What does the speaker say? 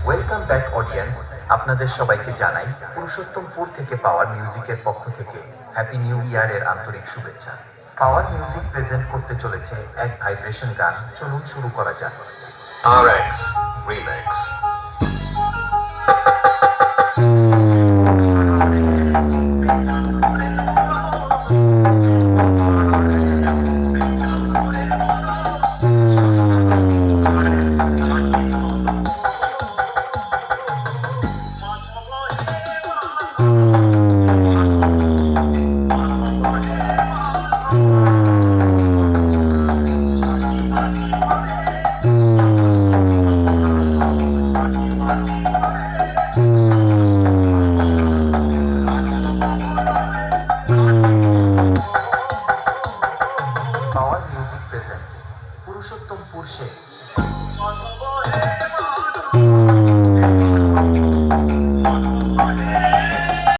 Welcome back audience, আপনাদের সবাইকে জানাই পুরুষোত্তমপুর থেকে পাওয়ার মিউজিকের পক্ষ থেকে হ্যাপি নিউ ইয়ারের আন্তরিক শুভেচ্ছা। পাওয়ার মিউজিক প্রেজেন্ট করতে চলেছে এক ভাইব্রেশন গান। চলুন শুরু করা যাক। RX Remix. Power music present Purushottampur সে